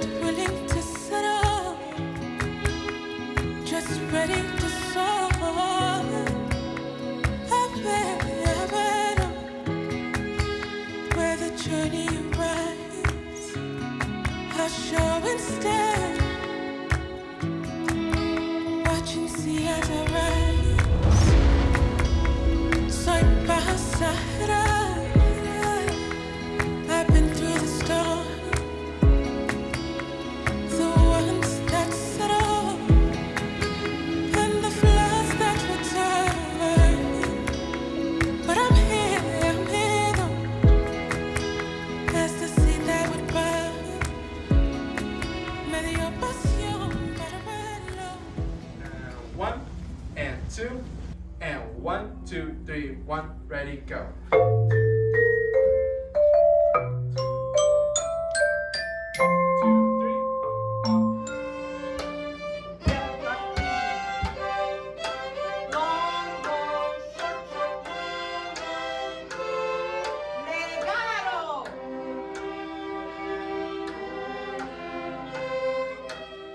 not willing to settle, just ready to soar. I've been where the journey runs, I'll show instead. Watch and see as I rise, side by side. I've been through the storm, the ones that settle, and the floods that return. But I'm here though, as the seed that would burn. Medio pasión para verlo. One and two, and 1, 2, 3, 1, ready, go.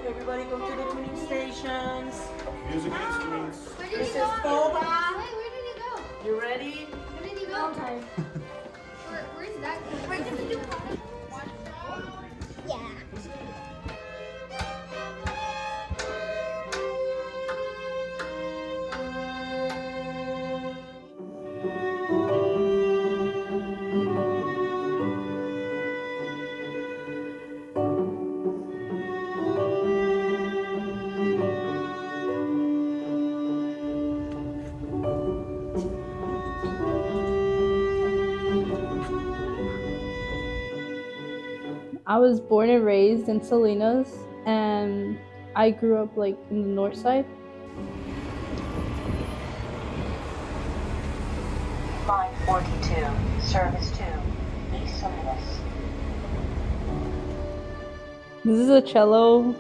Everybody go to the tuning stations. Music instruments. Where did This he is go? Boba. Wait, where did he go? You ready? Where did he go? Where's that? Where did he do? Yeah. I was born and raised in Salinas, and I grew up like in the north side. Line 42, service to East Salinas. This is a cello.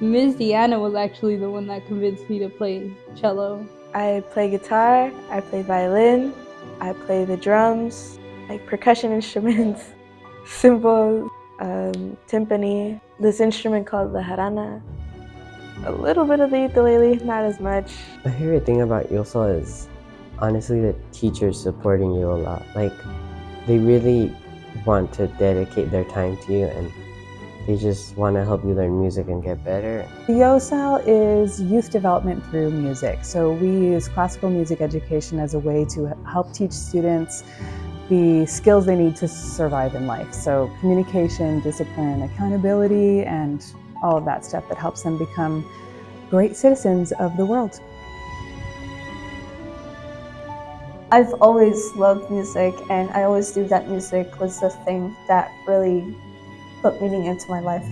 Ms. Deanna was actually the one that convinced me to play cello. I play guitar, I play violin, I play the drums, like percussion instruments, cymbals, timpani, this instrument called the jarana, a little bit of the ukulele, not as much. My favorite thing about YOSAL is honestly the teachers supporting you a lot. Like, they really want to dedicate their time to you, and they just want to help you learn music and get better. YOSAL is youth development through music. So we use classical music education as a way to help teach students the skills they need to survive in life. So communication, discipline, accountability, and all of that stuff that helps them become great citizens of the world. I've always loved music, and I always knew that music was the thing that really put meaning into my life.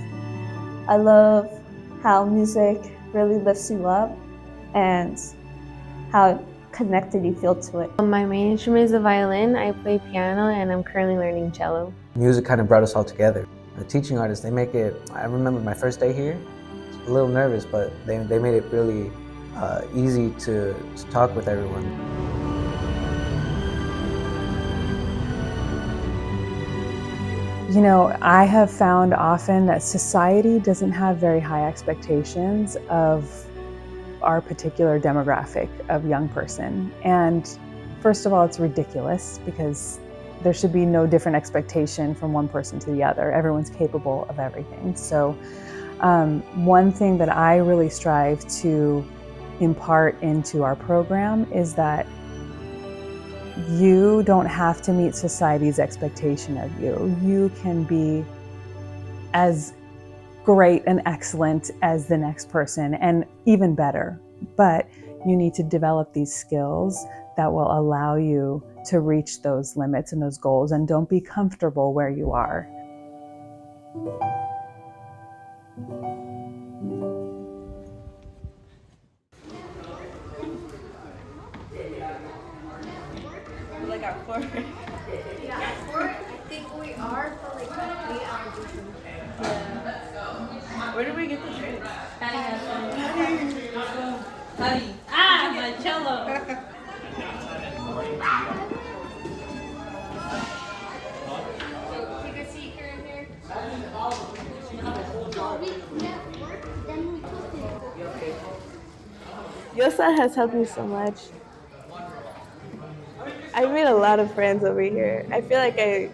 I love how music really lifts you up and how connected you feel to it. My main instrument is the violin. I play piano, and I'm currently learning cello. Music kind of brought us all together. The teaching artists, they make it, I remember my first day here, a little nervous, but they made it really easy to talk with everyone. You know, I have found often that society doesn't have very high expectations of our particular demographic of young person. And first of all, it's ridiculous because there should be no different expectation from one person to the other. Everyone's capable of everything. So one thing that I really strive to impart into our program is that you don't have to meet society's expectation of you. You can be as great and excellent as the next person, and even better. But you need to develop these skills that will allow you to reach those limits and those goals, and don't be comfortable where you are. I think we are for like 3 hours. Where did we get the drink? My cello. Take a seat here and there. YOSAL has helped me so much. I made a lot of friends over here. I feel like I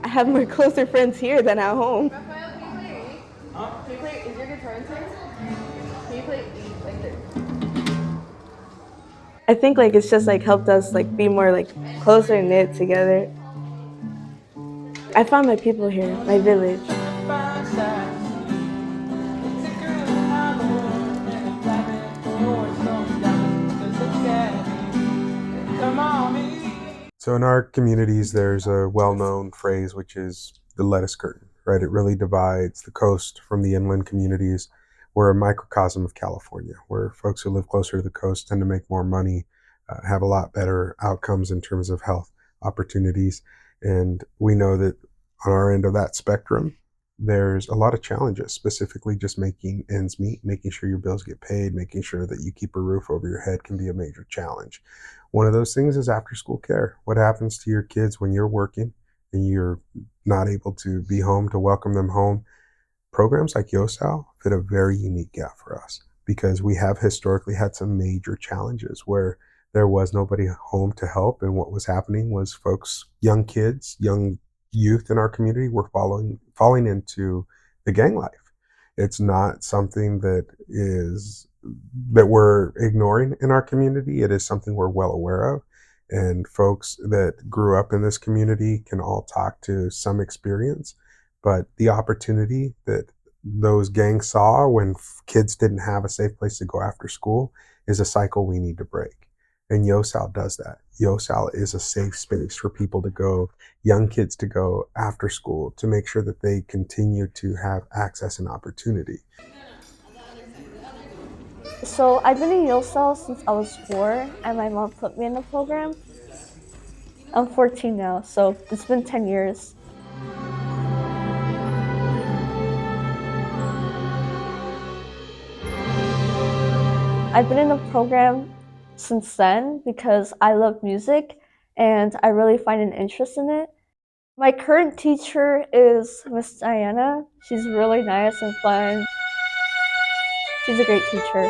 have more closer friends here than at home. Rafael, can you play E? Can you play? Is your guitar in here? Can you play E like this? I think like it's just like helped us like be more like closer knit together. I found my people here, my village. So in our communities, there's a well-known phrase, which is the lettuce curtain, right? It really divides the coast from the inland communities. We're a microcosm of California, where folks who live closer to the coast tend to make more money, have a lot better outcomes in terms of health opportunities. And we know that on our end of that spectrum, there's a lot of challenges, specifically just making ends meet, making sure your bills get paid, making sure that you keep a roof over your head can be a major challenge. One of those things is after school care. What happens to your kids when you're working and you're not able to be home to welcome them home? Programs like YOSAL fit a very unique gap for us because we have historically had some major challenges where there was nobody home to help, and what was happening was folks, young kids, young youth in our community were falling into the gang life. It's not something that we're ignoring in our community. It is something we're well aware of, and folks that grew up in this community can all talk to some experience. But the opportunity that those gangs saw when kids didn't have a safe place to go after school is a cycle we need to break. And YOSAL does that. YOSAL is a safe space for people to go, young kids to go after school, to make sure that they continue to have access and opportunity. So I've been in YOSAL since I was 4, and my mom put me in the program. I'm 14 now, so it's been 10 years. I've been in the program since then because I love music and I really find an interest in it. My current teacher is Miss Diana. She's really nice and fun. She's a great teacher.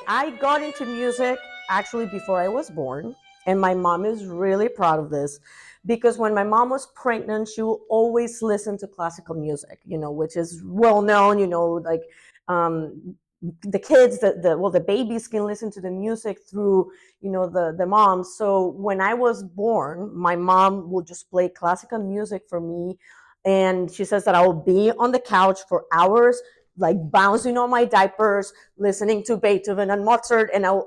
I got into music actually before I was born, and my mom is really proud of this because when my mom was pregnant, she will always listen to classical music, which is well known, like the kids, the babies can listen to the music through, the moms. So when I was born, my mom will just play classical music for me. And she says that I will be on the couch for hours, like bouncing on my diapers, listening to Beethoven and Mozart, and I will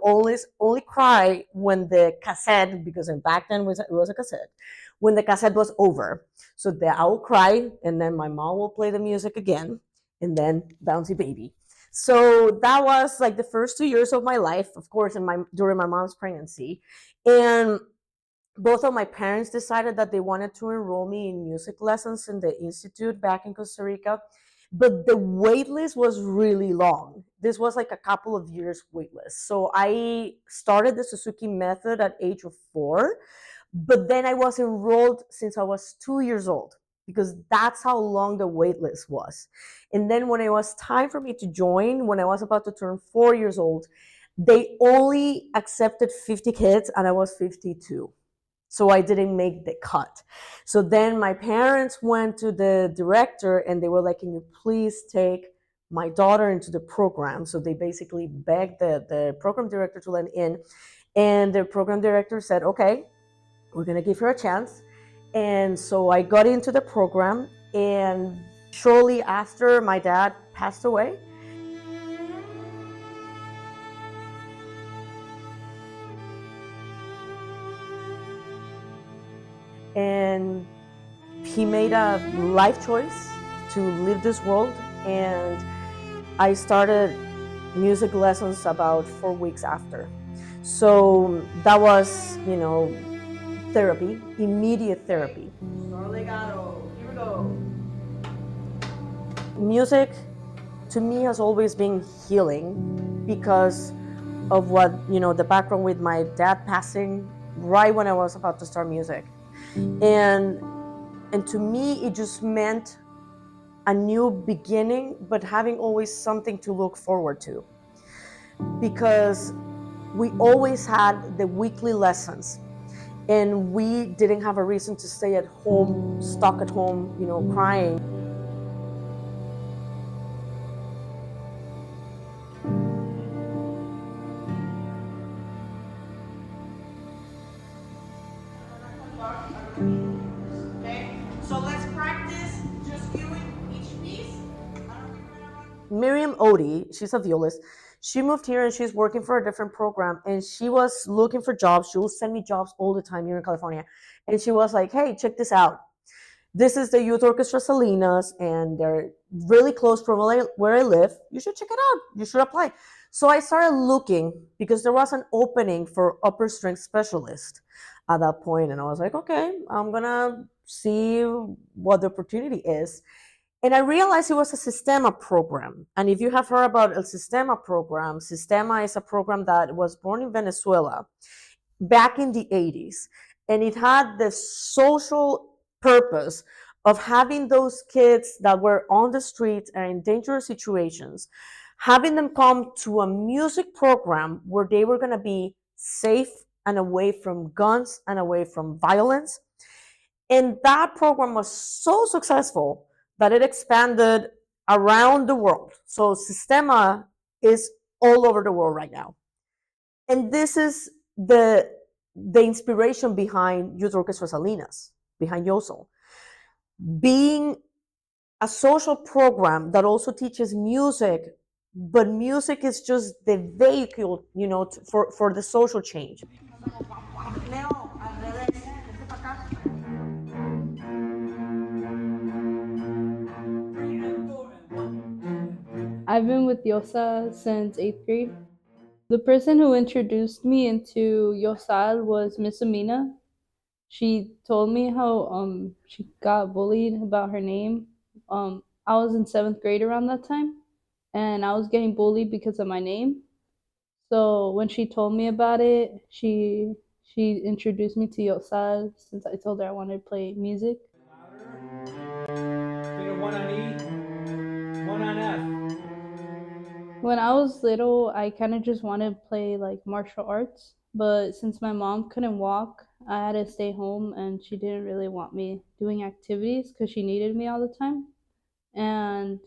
only cry when the cassette, because back then it was a cassette, when the cassette was over. So I will cry, and then my mom will play the music again, and then Bouncy Baby. So that was like the first 2 years of my life, of course, during my mom's pregnancy. And both of my parents decided that they wanted to enroll me in music lessons in the institute back in Costa Rica. But the wait list was really long. This was like a couple of years wait list. So I started the Suzuki method at age of 4, but then I was enrolled since I was 2 years old because that's how long the wait list was. And then when it was time for me to join, when I was about to turn 4 years old, they only accepted 50 kids and I was 52. So I didn't make the cut. So then my parents went to the director and they were like, can you please take my daughter into the program? So they basically begged the program director to let in. And the program director said, okay, we're going to give her a chance. And so I got into the program. And shortly after, my dad passed away. And he made a life choice to leave this world, and I started music lessons about 4 weeks after. So that was, therapy, immediate therapy. Legato. Here we go. Music to me has always been healing because of what, the background with my dad passing right when I was about to start music. And to me, it just meant a new beginning, but having always something to look forward to. Because we always had the weekly lessons, and we didn't have a reason to stay at home, stuck at home, crying. Okay, so let's practice just viewing each piece. Miriam Odie, she's a violist. She moved here and she's working for a different program, and she was looking for jobs. She will send me jobs all the time here in California. And she was like, hey, check this out. This is the Youth Orchestra Salinas, and they're really close from where I live. You should check it out. You should apply. So I started looking because there was an opening for upper strength specialist at that point, and I was like, okay, I'm gonna see what the opportunity is. And I realized it was a Sistema program. And if you have heard about El Sistema program, Sistema is a program that was born in Venezuela back in the 80s. And it had the social purpose of having those kids that were on the streets and in dangerous situations, having them come to a music program where they were going to be safe and away from guns and away from violence. And that program was so successful that it expanded around the world. So Sistema is all over the world right now. And this is the inspiration behind Youth Orchestra Salinas, behind YOSAL. Being a social program that also teaches music, but music is just the vehicle, for the social change. I've been with Yosa since 8th grade. The person who introduced me into YOSAL was Miss Amina. She told me how she got bullied about her name. I was in 7th grade around that time, and I was getting bullied because of my name. So when she told me about it, she introduced me to YOSAL since I told her I wanted to play music. One on E, one on F. When I was little, I kind of just wanted to play like martial arts, but since my mom couldn't walk, I had to stay home, and she didn't really want me doing activities because she needed me all the time. And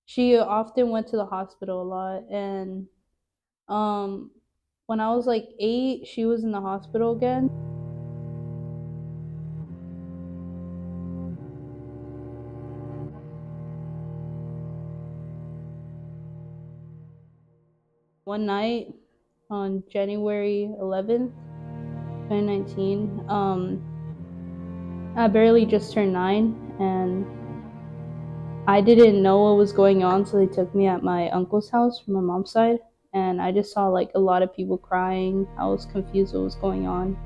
she often went to the hospital a lot. And when I was like 8, she was in the hospital again. One night on January 11th, 2019, I barely just turned 9, and I didn't know what was going on, so they took me at my uncle's house from my mom's side, and I just saw like a lot of people crying. I was confused what was going on.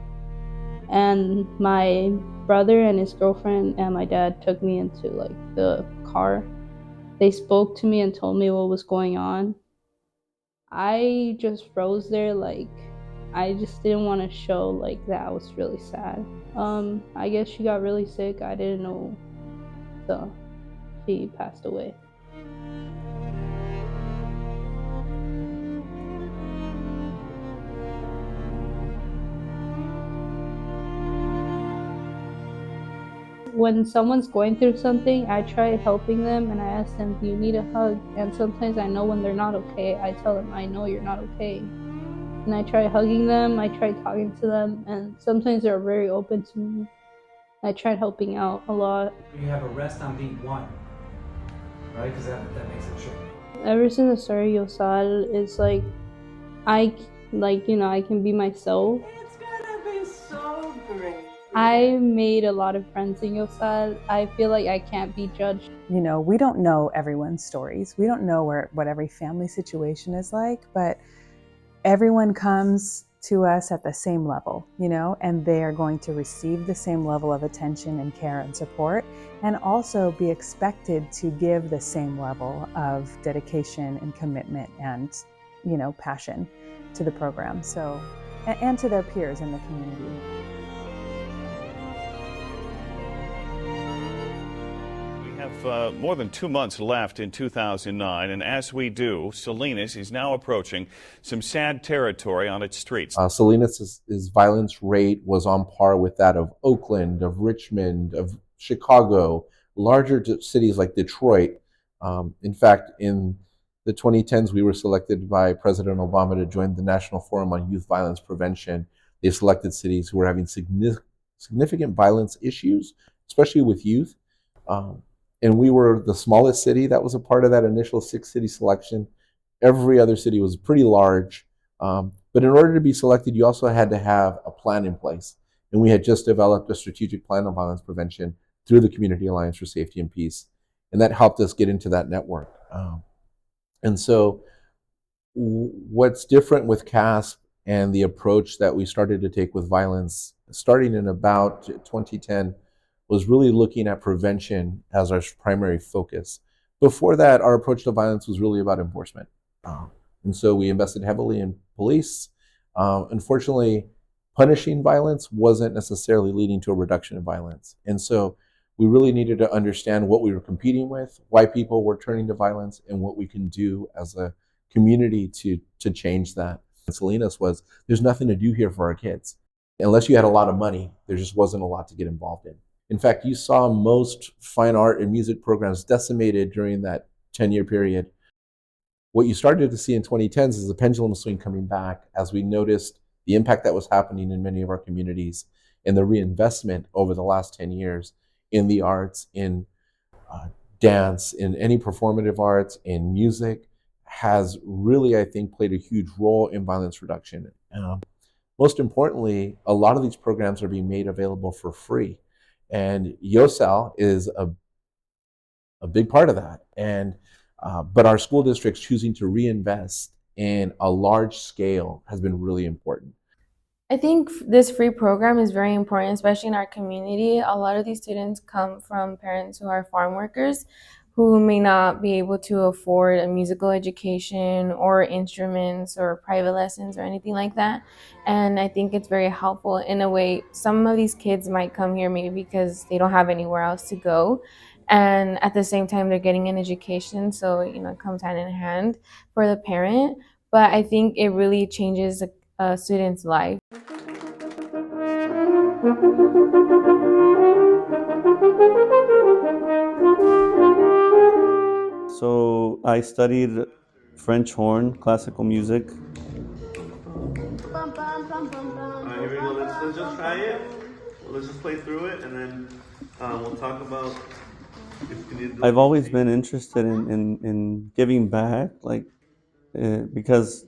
And my brother and his girlfriend and my dad took me into like the car. They spoke to me and told me what was going on. I just froze there, like I just didn't want to show like that I was really sad. I guess she got really sick. I didn't know, so she passed away. When someone's going through something, I try helping them, and I ask them, do you need a hug? And sometimes I know when they're not okay, I tell them, I know you're not okay. And I try hugging them, I try talking to them, and sometimes they're very open to me. I tried helping out a lot. You have a rest on beat 1, right? Because that makes it short. Ever since the Story of YOSAL, it's like I can be myself. It's gonna be so great. I made a lot of friends in YOSAL. I feel like I can't be judged. We don't know everyone's stories. We don't know what every family situation is like, but everyone comes to us at the same level, and they are going to receive the same level of attention and care and support, and also be expected to give the same level of dedication and commitment and passion to the program. So, and to their peers in the community. Have more than 2 months left in 2009, and as we do, Salinas is now approaching some sad territory on its streets. Salinas' violence rate was on par with that of Oakland, of Richmond, of Chicago, larger cities like Detroit. In fact, in the 2010s, we were selected by President Obama to join the National Forum on Youth Violence Prevention. They selected cities who were having significant violence issues, especially with youth. And we were the smallest city that was a part of that initial 6-city selection. Every other city was pretty large. But in order to be selected, you also had to have a plan in place. And we had just developed a strategic plan on violence prevention through the Community Alliance for Safety and Peace. And that helped us get into that network. And so what's different with CASP and the approach that we started to take with violence, starting in about 2010, was really looking at prevention as our primary focus. Before that, our approach to violence was really about enforcement. And so we invested heavily in police. Unfortunately, punishing violence wasn't necessarily leading to a reduction in violence. And so we really needed to understand what we were competing with, why people were turning to violence, and what we can do as a community to change that. And Salinas was, there's nothing to do here for our kids. Unless you had a lot of money, there just wasn't a lot to get involved in. In fact, you saw most fine art and music programs decimated during that 10-year period. What you started to see in 2010s is the pendulum swing coming back as we noticed the impact that was happening in many of our communities and the reinvestment over the last 10 years in the arts, in dance, in any performative arts, in music, has really, I think, played a huge role in violence reduction. Most importantly, a lot of these programs are being made available for free. And YOSAL is a big part of that. And but our school districts choosing to reinvest in a large scale has been really important. I think this free program is very important, especially in our community. A lot of these students come from parents who are farm workers who may not be able to afford a musical education or instruments or private lessons or anything like that. And I think it's very helpful in a way. Some of these kids might come here maybe because they don't have anywhere else to go. And at the same time, they're getting an education. So, it comes hand in hand for the parent. But I think it really changes a student's life. So I studied French horn, classical music. Alright, here we go. Let's just try it. Let's just play through it, and then we'll talk about if you need. I've always been interested in giving back, because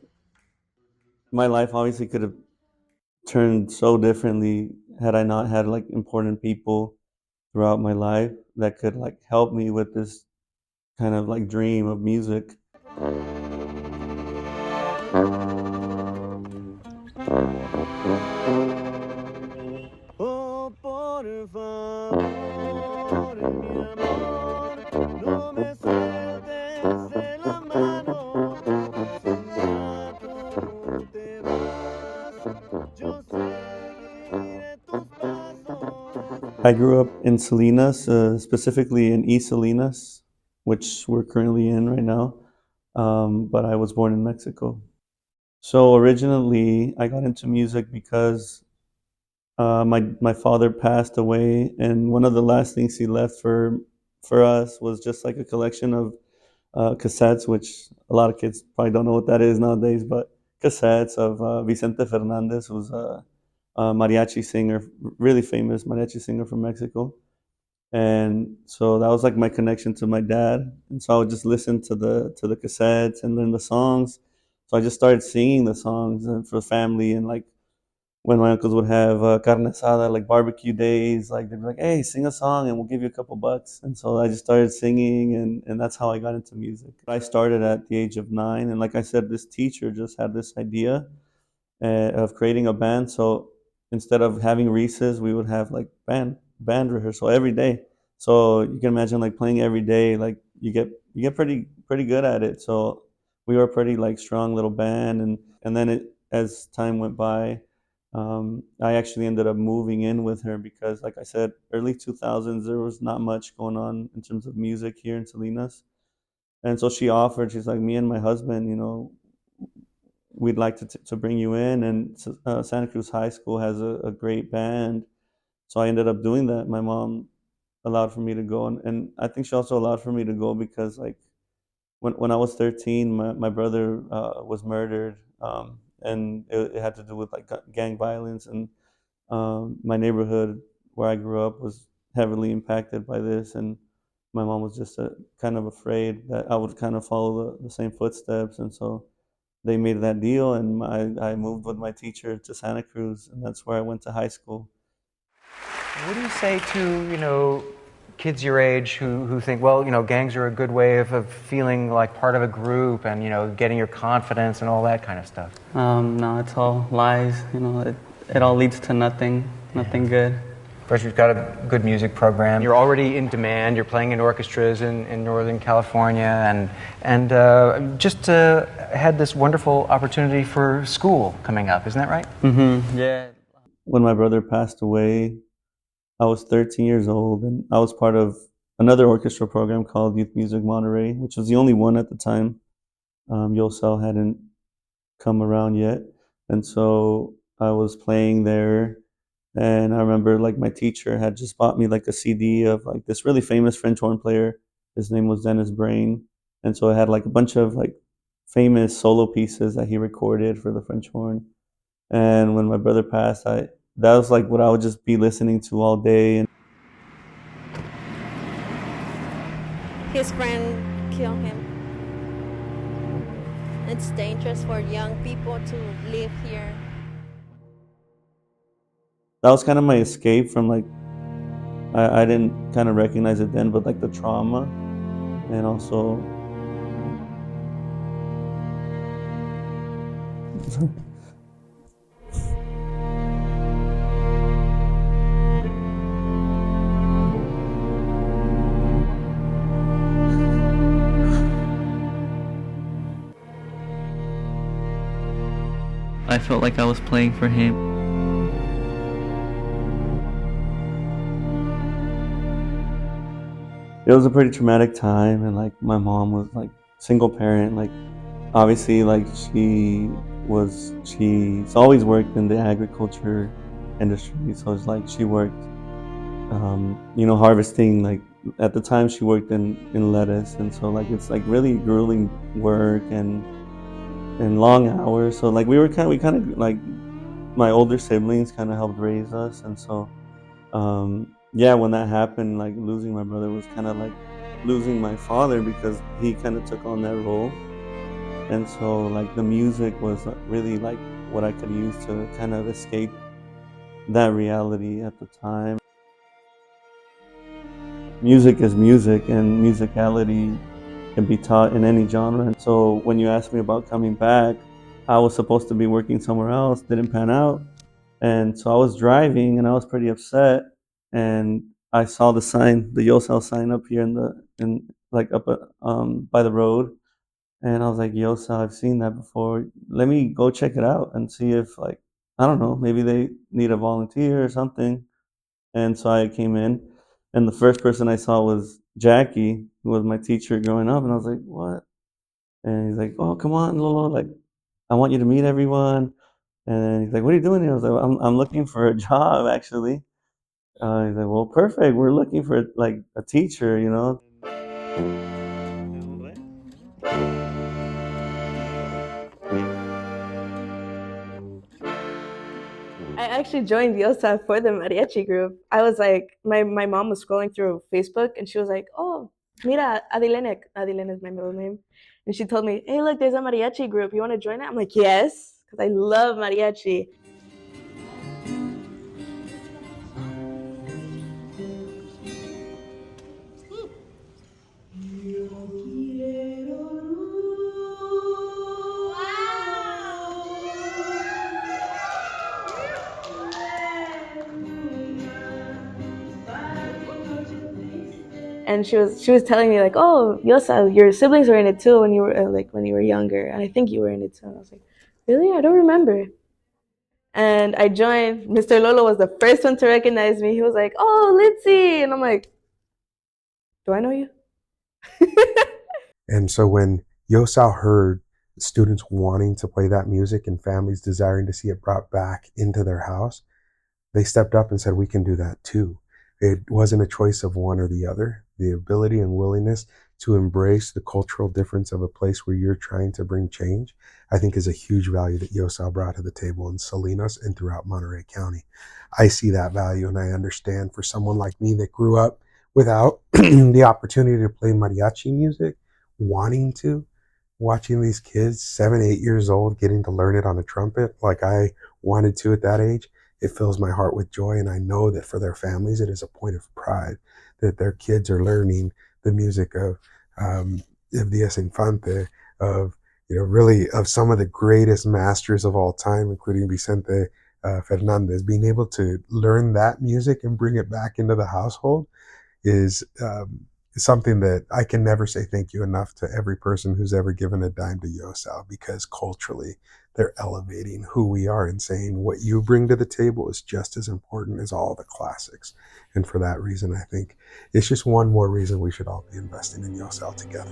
my life obviously could have turned so differently had I not had important people throughout my life that could help me with this kind of dream of music. I grew up in Salinas, specifically in East Salinas, which we're currently in right now, but I was born in Mexico. So originally, I got into music because my father passed away, and one of the last things he left for us was just a collection of cassettes, which a lot of kids probably don't know what that is nowadays, but cassettes of Vicente Fernandez, who's a mariachi singer, really famous mariachi singer from Mexico. And so that was my connection to my dad. And so I would just listen to the cassettes and learn the songs. So I just started singing the songs for the family. And when my uncles would have carne asada, barbecue days, they'd be like, hey, sing a song and we'll give you a couple bucks. And so I just started singing, and that's how I got into music. I started at the age of 9. And like I said, this teacher just had this idea of creating a band. So instead of having recess, we would have band rehearsal every day. So you can imagine playing every day, you get pretty good at it. So we were a pretty like strong little band, and then as time went by, I actually ended up moving in with her because, like I said, early 2000s there was not much going on in terms of music here in Salinas, and so she offered. She's like, me and my husband, we'd like to bring you in, and Santa Cruz High School has a great band. So I ended up doing that. My mom allowed for me to go, and I think she also allowed for me to go because like when I was 13, my brother was murdered, and it had to do with like gang violence, and my neighborhood where I grew up was heavily impacted by this, and my mom was just kind of afraid that I would kind of follow the same footsteps, and so they made that deal, and I moved with my teacher to Santa Cruz, and that's where I went to high school. What do you say to, kids your age who think, well, gangs are a good way of feeling like part of a group and, getting your confidence and all that kind of stuff? No, it's all lies. It all leads to nothing good. Of course, you've got a good music program. You're already in demand. You're playing in orchestras in Northern California, and just had this wonderful opportunity for school coming up. Isn't that right? Mm-hmm. Yeah. When my brother passed away, I was 13 years old, and I was part of another orchestra program called Youth Music Monterey, which was the only one at the time. YOSAL hadn't come around yet, and so I was playing there. And I remember like my teacher had just bought me like a CD of like this really famous French horn player. His name was Dennis Brain. And so it had like a bunch of like famous solo pieces that he recorded for the French horn. And when my brother passed, that was like what I would just be listening to all day. And his friend killed him. It's dangerous for young people to live here. that was kind of my escape from like, I didn't kind of recognize it then, but like the trauma, and also I felt like I was playing for him. it was a pretty traumatic time, and like my mom was like single parent, like obviously like she's always worked in the agriculture industry, so it's like she worked harvesting, like at the time she worked in lettuce, and so like it's like really grueling work and long hours. So like we kind of like, my older siblings kind of helped raise us, and so yeah, when that happened, like losing my brother was kind of like losing my father, because he kind of took on that role. And so like the music was really like what I could use to kind of escape that reality at the time. Music is music, and musicality can be taught in any genre. And so when you asked me about coming back, I was supposed to be working somewhere else, didn't pan out. And so I was driving and I was pretty upset, and I saw the sign, the YOSAL sign up here by the road. And I was like, YOSAL, I've seen that before. Let me go check it out and see if, like, I don't know, maybe they need a volunteer or something. And so I came in, and the first person I saw was Jackie, who was my teacher growing up. And I was like, what? And he's like, oh, come on, Lolo, like, I want you to meet everyone. And then he's like, what are you doing here? I was like, I'm looking for a job, actually. He's like, well, perfect. We're looking for like a teacher, I actually joined YOSA for the mariachi group. I was like, my mom was scrolling through Facebook, and she was like, oh, mira, Adilene. Adilene is my middle name. And she told me, hey, look, there's a mariachi group. You want to join it? I'm like, yes, because I love mariachi. And she was telling me like, oh, Yosa, your siblings were in it too when you were when you were younger, and I think you were in it too. And I was like, really? I don't remember. And I joined. Mr. Lolo was the first one to recognize me. He was like, oh, Litzy, and I'm like, do I know you? And so when YOSAL heard students wanting to play that music and families desiring to see it brought back into their house, they stepped up and said, we can do that too. It wasn't a choice of one or the other. The ability and willingness to embrace the cultural difference of a place where you're trying to bring change, I think is a huge value that YOSAL brought to the table in Salinas and throughout Monterey County. I see that value, and I understand for someone like me that grew up without the opportunity to play mariachi music, wanting to, watching these kids 7, 8 years old getting to learn it on a trumpet like I wanted to at that age, it fills my heart with joy. And I know that for their families, it is a point of pride that their kids are learning the music of Diaz Infante, of really of some of the greatest masters of all time, including Vicente Fernandez. Being able to learn that music and bring it back into the household is something that I can never say thank you enough to every person who's ever given a dime to YOSAL, because culturally they're elevating who we are and saying what you bring to the table is just as important as all the classics. And for that reason, I think it's just one more reason we should all be investing in YOSAL together.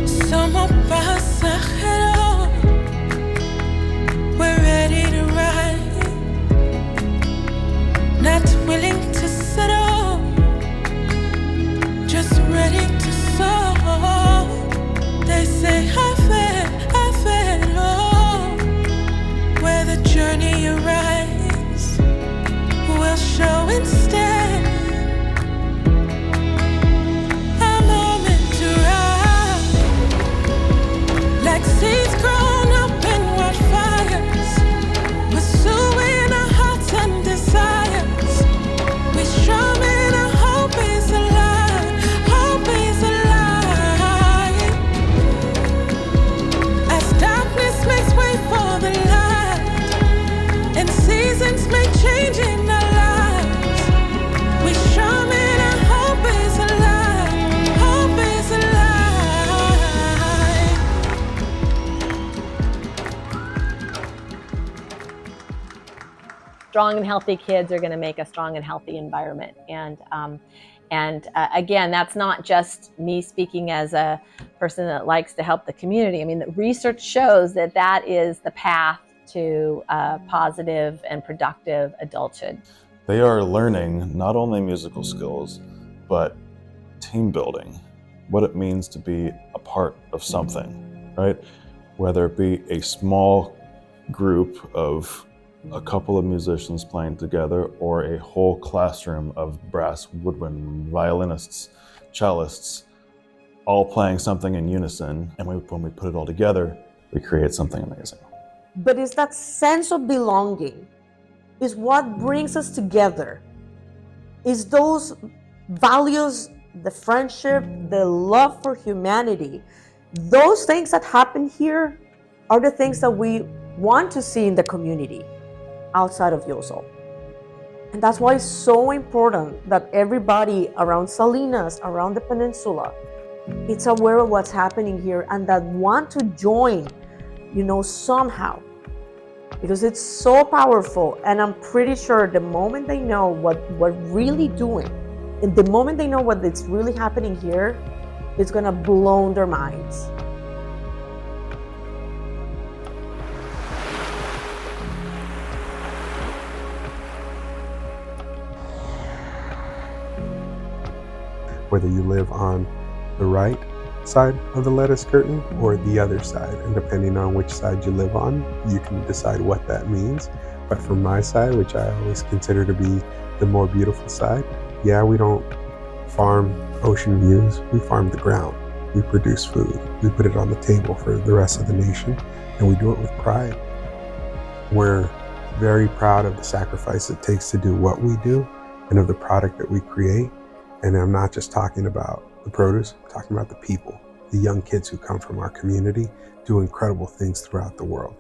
Somos pasajeros, we're ready to ride, not willing to settle, just ready to soar. They say I fed, oh, where the journey arrives, will show instead. Seeds grown up in wildfires, pursuing our hearts and desires. We strumming our hope is alive, hope is alive. As darkness makes way for the light, and seasons make change in our lives. We strumming our hope is alive, hope is alive. Strong and healthy kids are going to make a strong and healthy environment. And again, that's not just me speaking as a person that likes to help the community. I mean, the research shows that that is the path to positive and productive adulthood. They are learning not only musical skills, but team building, what it means to be a part of something, right? Whether it be a small group of a couple of musicians playing together or a whole classroom of brass, woodwind, violinists, cellists, all playing something in unison. And when we put it all together, we create something amazing. But it's that sense of belonging is what brings us together. Is those values, the friendship, the love for humanity. Those things that happen here are the things that we want to see in the community outside of YOSAL. And that's why it's so important that everybody around Salinas, around the peninsula, is aware of what's happening here and that want to join, somehow. Because it's so powerful, and I'm pretty sure the moment they know what we're really doing, and the moment they know what is really happening here, it's gonna blow their minds. Whether you live on the right side of the lettuce curtain or the other side, and depending on which side you live on, you can decide what that means. But from my side, which I always consider to be the more beautiful side, yeah, we don't farm ocean views, we farm the ground. We produce food, we put it on the table for the rest of the nation, and we do it with pride. We're very proud of the sacrifice it takes to do what we do and of the product that we create. And I'm not just talking about the produce, I'm talking about the people, the young kids who come from our community, do incredible things throughout the world.